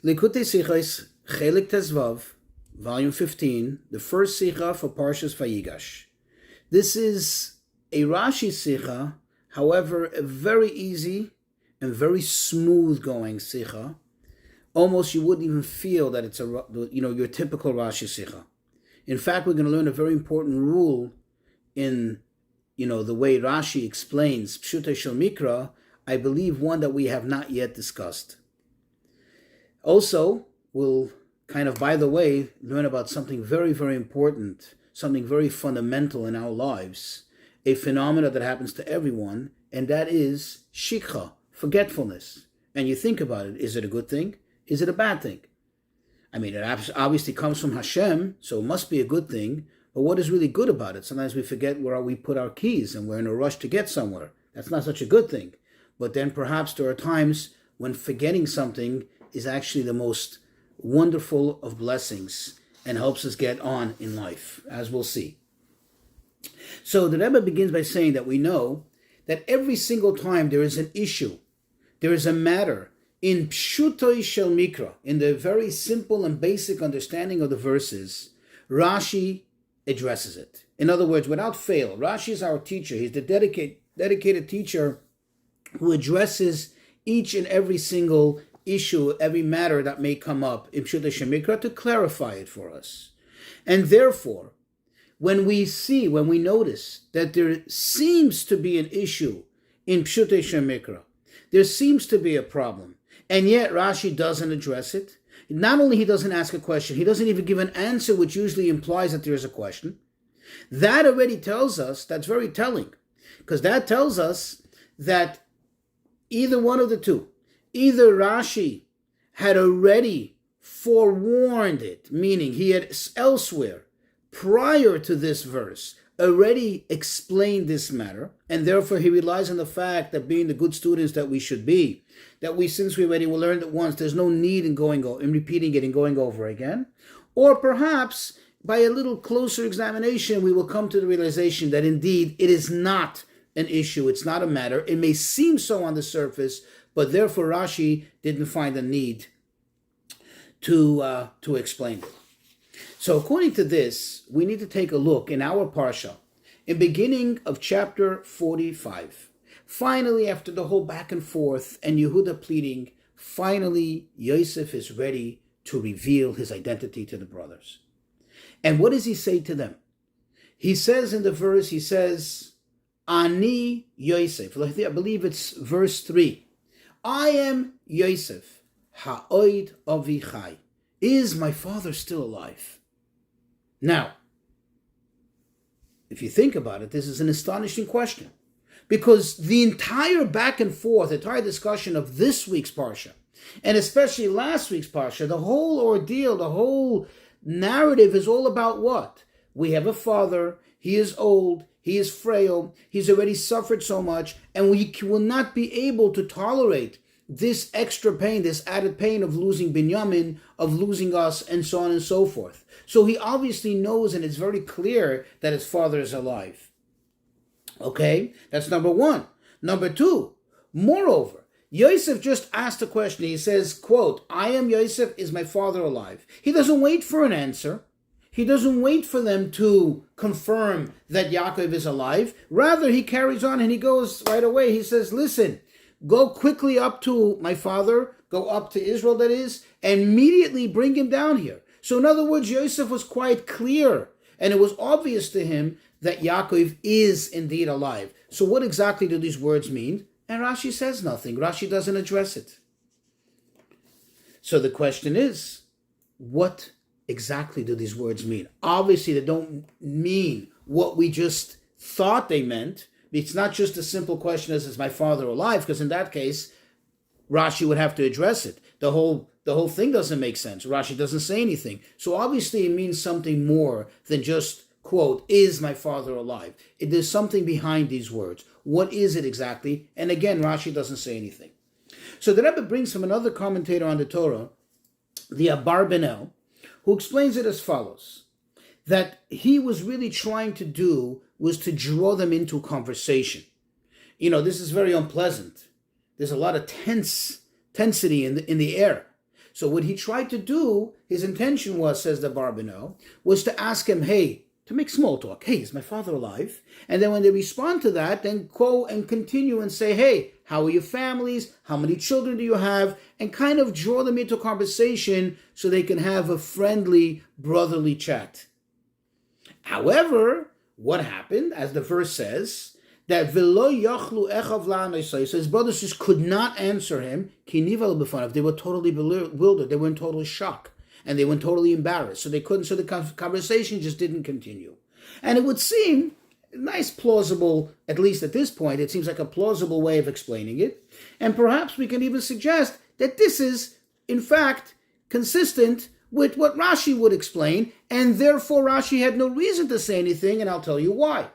Likutei Sichos, Chelik Tezvav, Volume 15, the first sicha for Parshas Vayigash. This is a Rashi sicha, however, a very easy and very smooth going sicha. Almost you wouldn't even feel that it's your typical Rashi sicha. In fact, we're going to learn a very important rule in the way Rashi explains Pshutei Shel Mikra. I believe one that we have not yet discussed. Also, we'll kind of, by the way, learn about something very, very important, something very fundamental in our lives, a phenomena that happens to everyone, and that is sicha, forgetfulness. And you think about it, is it a good thing? Is it a bad thing? I mean, it obviously comes from Hashem, so it must be a good thing, but what is really good about it? Sometimes we forget where we put our keys and we're in a rush to get somewhere. That's not such a good thing. But then perhaps there are times when forgetting something is actually the most wonderful of blessings and helps us get on in life, as we'll see. So the Rebbe begins by saying that we know that every single time there is an issue, there is a matter, in Pshutei Shel Mikra, in the very simple and basic understanding of the verses, Rashi addresses it. In other words, without fail, Rashi is our teacher. He's the dedicated teacher who addresses each and every single issue, every matter that may come up in Pshutei Shel Mikra to clarify it for us. And therefore, when we notice that there seems to be an issue in Pshutei Shel Mikra, there seems to be a problem, and yet Rashi doesn't address it. Not only he doesn't ask a question, he doesn't even give an answer, which usually implies that there is a question. That already tells us, that's very telling, because that tells us that either one of the two, either Rashi had already forewarned it, meaning he had elsewhere, prior to this verse, already explained this matter, and therefore he relies on the fact that being the good students that we should be, that since we already learned it once, there's no need in repeating it and going over again. Or perhaps by a little closer examination, we will come to the realization that indeed it is not an issue, it's not a matter. It may seem so on the surface, but therefore Rashi didn't find the need to explain it. So according to this, we need to take a look in our parsha, in beginning of chapter 45. Finally, after the whole back and forth and Yehuda pleading, finally Yosef is ready to reveal his identity to the brothers. And what does he say to them? He says in the verse, Ani Yosef. I believe it's verse 3. I am Yosef, ha'oid avichai. Is my father still alive? Now, if you think about it, this is an astonishing question. Because the entire back and forth, entire discussion of this week's parsha, and especially last week's parsha, the whole ordeal, the whole narrative is all about what? We have a father, he is old, he is frail, he's already suffered so much, and we will not be able to tolerate this extra pain, this added pain of losing Binyamin, of losing us, and so on and so forth. So he obviously knows, and it's very clear that his father is alive. Okay, that's number one. Number two, moreover, Yosef just asked a question. He says, quote, I am Yosef, is my father alive? He doesn't wait for an answer. He doesn't wait for them to confirm that Yaakov is alive. Rather, he carries on and he goes right away. He says, listen, go quickly up to my father, go up to Israel, that is, and immediately bring him down here. So in other words, Yosef was quite clear, and it was obvious to him that Yaakov is indeed alive. So what exactly do these words mean? And Rashi says nothing. Rashi doesn't address it. So the question is, what exactly do these words mean? Obviously, they don't mean what we just thought they meant. It's not just a simple question as, is my father alive? Because in that case, Rashi would have to address it. The whole thing doesn't make sense. Rashi doesn't say anything. So obviously it means something more than just, quote, is my father alive? There's something behind these words. What is it exactly? And again, Rashi doesn't say anything. So the Rebbe brings from another commentator on the Torah, the Abarbanel, who explains it as follows, that he was really trying to do was to draw them into conversation. This is very unpleasant. There's a lot of tensity in the air. So what he tried to do, his intention was, says the Barbino, was to ask him, hey, to make small talk. Hey, is my father alive? And then when they respond to that, then go and continue and say, hey, how are your families? How many children do you have? And kind of draw them into conversation so they can have a friendly, brotherly chat. However, what happened, as the verse says, that v'lo yachlu echav la'anai, so his brothers just could not answer him. Ki nival b'fanav, they were totally bewildered. They were in total shock. And they were totally embarrassed. So they couldn't, so the conversation just didn't continue. And it would seem nice, plausible, at least at this point, it seems like a plausible way of explaining it. And perhaps we can even suggest that this is, in fact, consistent with what Rashi would explain, and therefore Rashi had no reason to say anything, and I'll tell you why.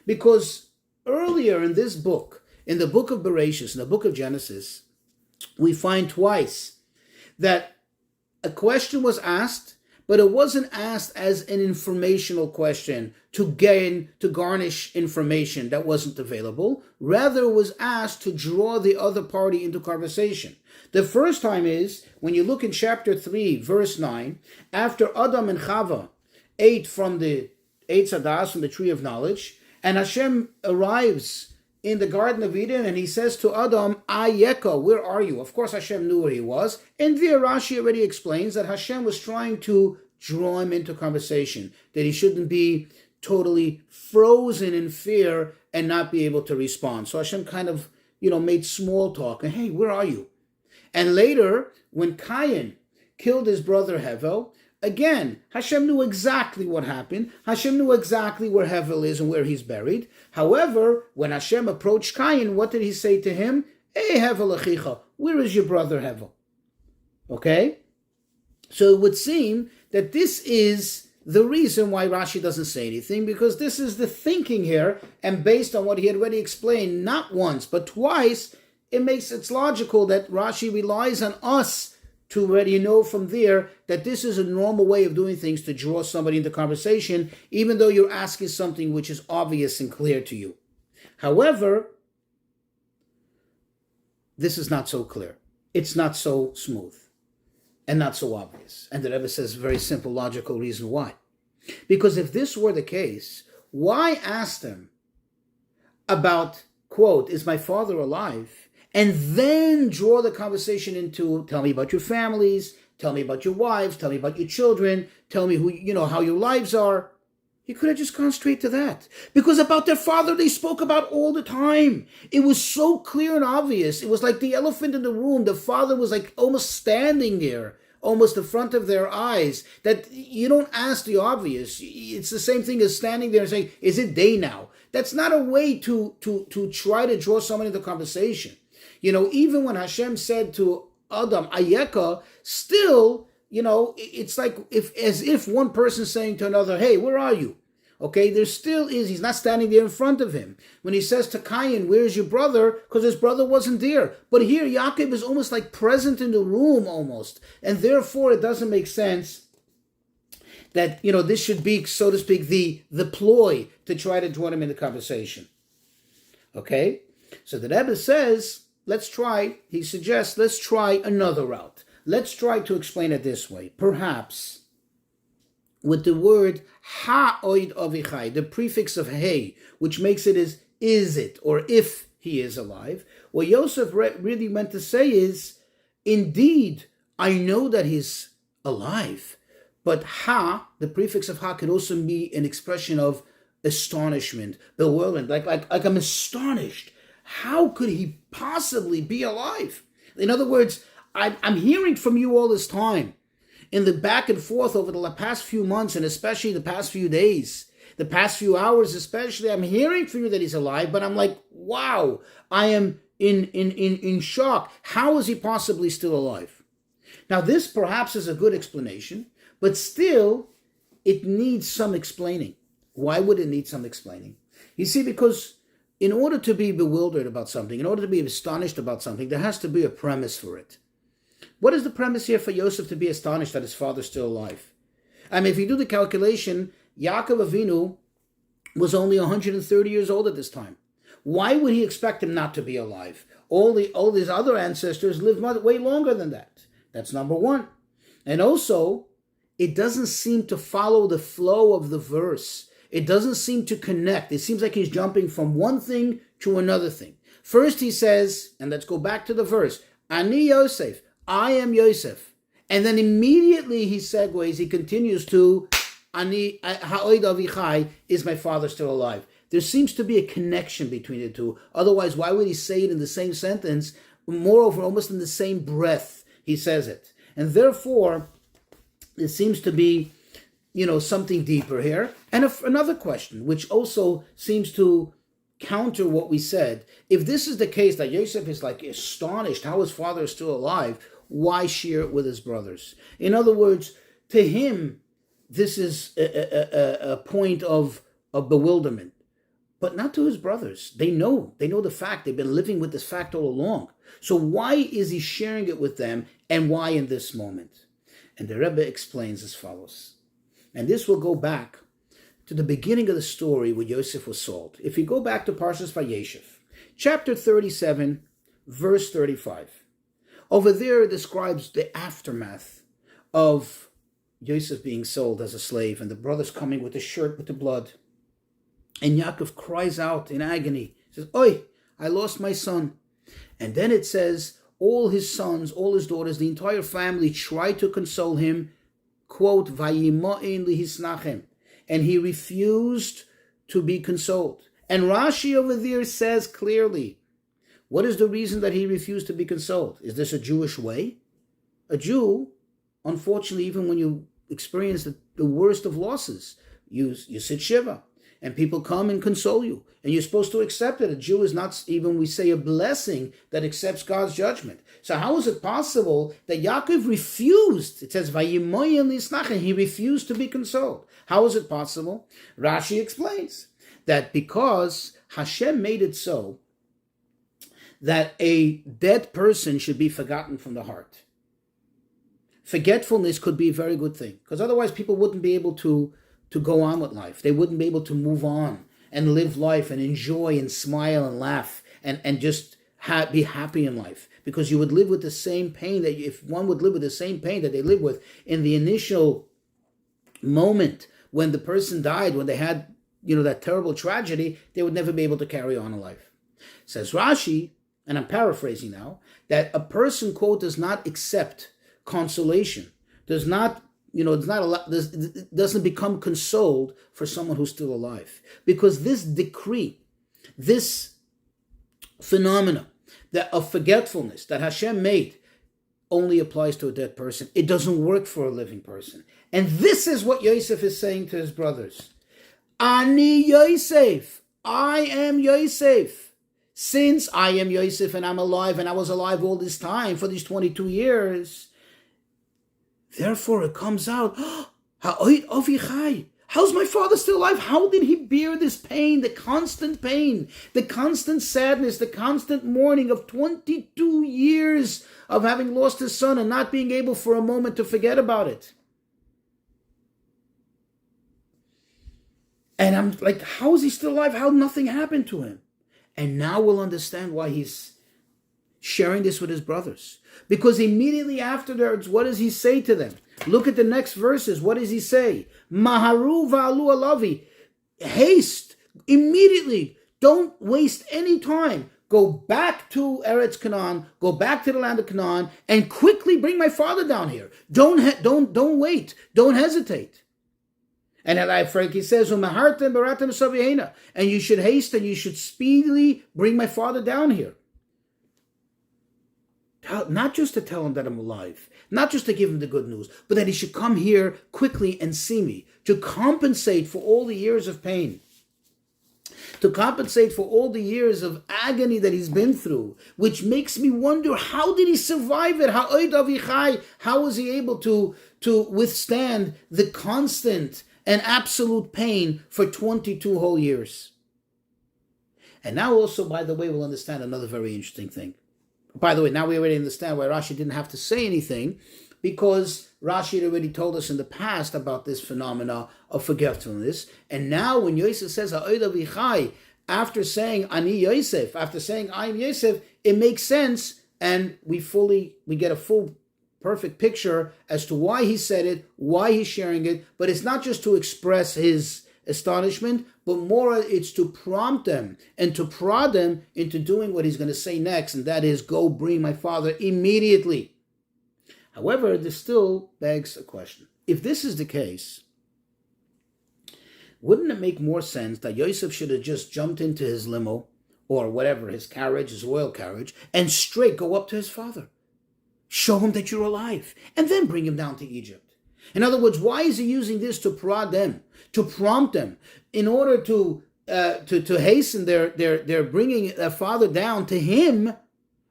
Because earlier in this book, in the book of Bereshis, in the book of Genesis, we find twice that a question was asked, but it wasn't asked as an informational question to garnish information that wasn't available. Rather, it was asked to draw the other party into conversation. The first time is when you look in chapter 3, verse 9, after Adam and Chava ate from the Eitz Hadas, from the tree of knowledge, and Hashem arrives in the Garden of Eden, and he says to Adam, Ayeka, where are you? Of course, Hashem knew where he was. And there, Rashi already explains that Hashem was trying to draw him into conversation, that he shouldn't be totally frozen in fear and not be able to respond. So Hashem kind of, made small talk. And hey, where are you? And later, when Cain killed his brother Hevel, again, Hashem knew exactly what happened. Hashem knew exactly where Hevel is and where he's buried. However, when Hashem approached Cain, what did he say to him? Hey, Hevel achicha, where is your brother Hevel? Okay? So it would seem that this is the reason why Rashi doesn't say anything, because this is the thinking here, and based on what he had already explained, not once, but twice, it's logical that Rashi relies on us to already know from there that this is a normal way of doing things to draw somebody into conversation, even though you're asking something which is obvious and clear to you. However, this is not so clear. It's not so smooth and not so obvious. And the Rebbe says a very simple, logical reason why. Because if this were the case, why ask them about, quote, is my father alive? And then draw the conversation into, tell me about your families, tell me about your wives, tell me about your children, tell me how your lives are. He could have just gone straight to that. Because about their father, they spoke about all the time. It was so clear and obvious. It was like the elephant in the room. The father was like almost standing there, almost in front of their eyes, that you don't ask the obvious. It's the same thing as standing there and saying, is it day now? That's not a way to try to draw someone into conversation. Even when Hashem said to Adam, Ayeka, still, it's like as if one person saying to another, hey, where are you? Okay, there still is, he's not standing there in front of him. When he says to Cain, where's your brother? Because his brother wasn't there. But here, Yaakov is almost like present in the room almost. And therefore, it doesn't make sense that, this should be, so to speak, the ploy to try to draw him into conversation. Okay? So the Rebbe says, he suggests, let's try another route. Let's try to explain it this way. Perhaps with the word ha'oid avichai, the prefix of hey, which makes it as is it, or if he is alive. What Yosef really meant to say is, indeed, I know that he's alive. But ha, the prefix of ha, could also be an expression of astonishment, bewilderment, like I'm astonished. How could he possibly be alive? In other words, I'm hearing from you all this time, in the back and forth over the past few months, and especially the past few days, the past few hours especially, I'm hearing from you that he's alive, but I'm like, wow, I am in shock. How is he possibly still alive? Now, this perhaps is a good explanation, but still, it needs some explaining. Why would it need some explaining? You see, because in order to be bewildered about something, in order to be astonished about something, there has to be a premise for it. What is the premise here for Yosef to be astonished that his father's still alive? I mean, if you do the calculation, Yaakov Avinu was only 130 years old at this time. Why would he expect him not to be alive? All his other ancestors lived way longer than that. That's number one. And also, it doesn't seem to follow the flow of the verse. It doesn't seem to connect. It seems like he's jumping from one thing to another thing. First he says, and let's go back to the verse, Ani Yosef, I am Yosef. And then immediately he segues, he continues to, Ani Ha'od Avichai, is my father still alive? There seems to be a connection between the two. Otherwise, why would he say it in the same sentence? Moreover, almost in the same breath, he says it. And therefore, there seems to be, something deeper here. And another question, which also seems to counter what we said. If this is the case, that Yosef is like astonished how his father is still alive, why share it with his brothers? In other words, to him, this is a point of bewilderment. But not to his brothers. They know the fact. They've been living with this fact all along. So why is he sharing it with them, and why in this moment? And the Rebbe explains as follows. And this will go back to the beginning of the story where Yosef was sold. If you go back to Parshas Vayigash, chapter 37, verse 35. Over there it describes the aftermath of Yosef being sold as a slave, and the brothers coming with the shirt with the blood. And Yaakov cries out in agony. He says, Oi, I lost my son. And then it says, all his sons, all his daughters, the entire family tried to console him, quote, Vayimo'in lihisnachem. And he refused to be consoled. And Rashi over there says clearly, what is the reason that he refused to be consoled? Is this a Jewish way? A Jew, unfortunately, even when you experience the worst of losses, you sit Shiva. And people come and console you. And you're supposed to accept it. A Jew is not even, we say, a blessing that accepts God's judgment. So how is it possible that Yaakov refused? It says, Vayimoyen lisnachem, he refused to be consoled. How is it possible? Rashi explains that because Hashem made it so that a dead person should be forgotten from the heart. Forgetfulness could be a very good thing. Because otherwise people wouldn't be able to go on with life. They wouldn't be able to move on and live life and enjoy and smile and laugh and just be happy in life. Because you would live with the same pain that if one would live with the same pain that they live with in the initial moment when the person died, when they had, that terrible tragedy, they would never be able to carry on in life. Says Rashi, and I'm paraphrasing now, that a person, quote, does not accept consolation, does not doesn't become consoled for someone who's still alive. Because this decree, this phenomena of forgetfulness that Hashem made only applies to a dead person. It doesn't work for a living person. And this is what Yosef is saying to his brothers. Ani Yosef, I am Yosef. Since I am Yosef and I'm alive and I was alive all this time for these 22 years, therefore it comes out, how's my father still alive? How did he bear this pain, the constant sadness, the constant mourning of 22 years of having lost his son and not being able for a moment to forget about it? And I'm like, how is he still alive? How nothing happened to him? And now we'll understand why he's sharing this with his brothers. Because immediately afterwards, what does he say to them? Look at the next verses. What does he say? Maharu va'alu alavi. Haste, immediately. Don't waste any time. Go back to Eretz Canaan. Go back to the land of Canaan and quickly bring my father down here. Don't wait. Don't hesitate. And he says, and you should haste and you should speedily bring my father down here. Not just to tell him that I'm alive, not just to give him the good news, but that he should come here quickly and see me, to compensate for all the years of pain, to compensate for all the years of agony that he's been through, which makes me wonder, how did he survive it? How was he able to withstand the constant and absolute pain for 22 whole years? And now also, by the way, we'll understand another very interesting thing. By the way, now we already understand why Rashi didn't have to say anything, because Rashi had already told us in the past about this phenomena of forgetfulness. And now when Yosef says, after saying, Ani Yosef, after saying, I am Yosef, it makes sense, and we get a full perfect picture as to why he said it, why he's sharing it, but it's not just to express his astonishment, but more it's to prompt them and to prod them into doing what he's going to say next, and that is, go bring my father immediately. However, this still begs a question. If this is the case, wouldn't it make more sense that Yosef should have just jumped into his limo, or whatever, his carriage, his royal carriage, and straight go up to his father? Show him that you're alive, and then bring him down to Egypt. In other words, why is he using this to prod them, to prompt them, in order to hasten their bringing their father down to him?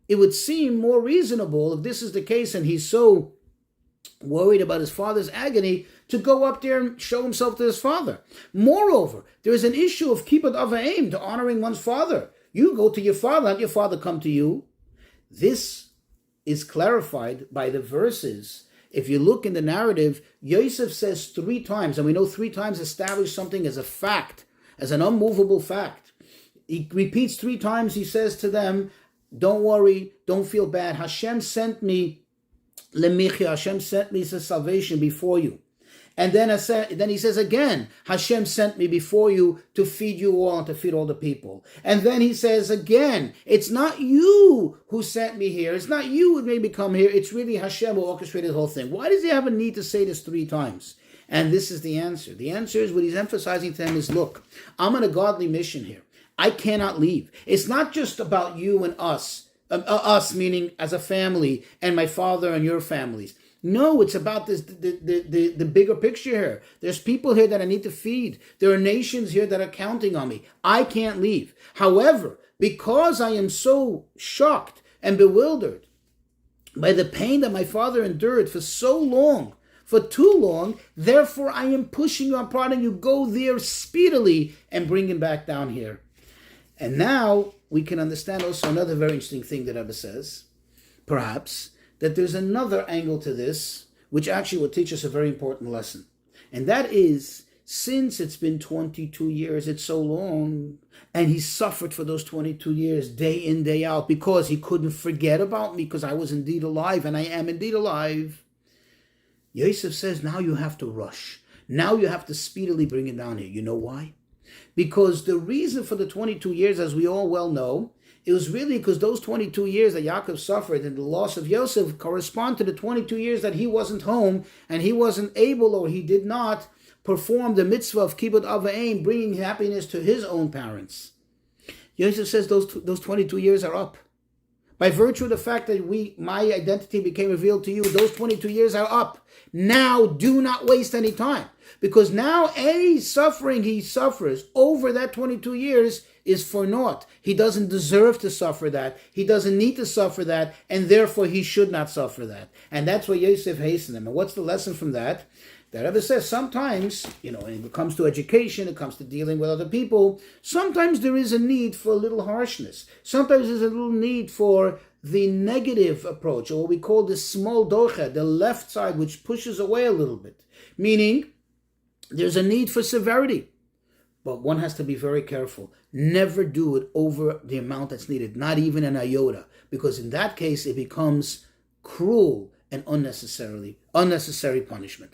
It would seem more reasonable, if this is the case and he's so worried about his father's agony, to go up there and show himself to his father. Moreover, there is an issue of kibbud av va'em, to honoring one's father. You go to your father, not your father come to you. This is clarified by the verses. If you look in the narrative, Yosef says 3 times, and we know 3 times establish something as a fact, as an unmovable fact. He repeats 3 times, he says to them, don't worry, don't feel bad. Hashem sent me lemichya, Hashem sent me to salvation before you. And then he says again, Hashem sent me before you to feed you all and to feed all the people. And then he says again, it's not you who sent me here. It's not you who made me come here. It's really Hashem who orchestrated the whole thing. Why does he have a need to say this 3 times? And this is the answer. The answer is, what he's emphasizing to them is, look, I'm on a godly mission here. I cannot leave. It's not just about you and us. Us meaning as a family, and my father and your families. No, it's about this the bigger picture here. There's people here that I need to feed. There are nations here that are counting on me. I can't leave. However, because I am so shocked and bewildered by the pain that my father endured for so long, for too long, therefore I am pushing you, I'm prodding you, go there speedily and bring him back down here. And now we can understand also another very interesting thing that Rebbe says, perhaps, that there's another angle to this, which actually will teach us a very important lesson. And that is, since it's been 22 years, it's so long, and he suffered for those 22 years, day in, day out, because he couldn't forget about me, because I was indeed alive, and I am indeed alive. Yosef says, now you have to rush. Now you have to speedily bring it down here. You know why? Because the reason for the 22 years, as we all well know, it was really because those 22 years that Yaakov suffered and the loss of Yosef correspond to the 22 years that he wasn't home and he wasn't able, or he did not perform the mitzvah of kibbud av va'em, bringing happiness to his own parents. Yosef says those 22 years are up. By virtue of the fact that my identity became revealed to you, those 22 years are up. Now do not waste any time. Because now any suffering he suffers over that 22 years is for naught. He doesn't deserve to suffer that. He doesn't need to suffer that. And therefore he should not suffer that. And that's why Yosef hastened him. And what's the lesson from that? That Rebbe says sometimes, when it comes to education, it comes to dealing with other people, sometimes there is a need for a little harshness. Sometimes there's a little need for the negative approach, or what we call the small docha, the left side, which pushes away a little bit. Meaning, there's a need for severity. But one has to be very careful. Never do it over the amount that's needed, not even an iota, because in that case it becomes cruel and unnecessary punishment.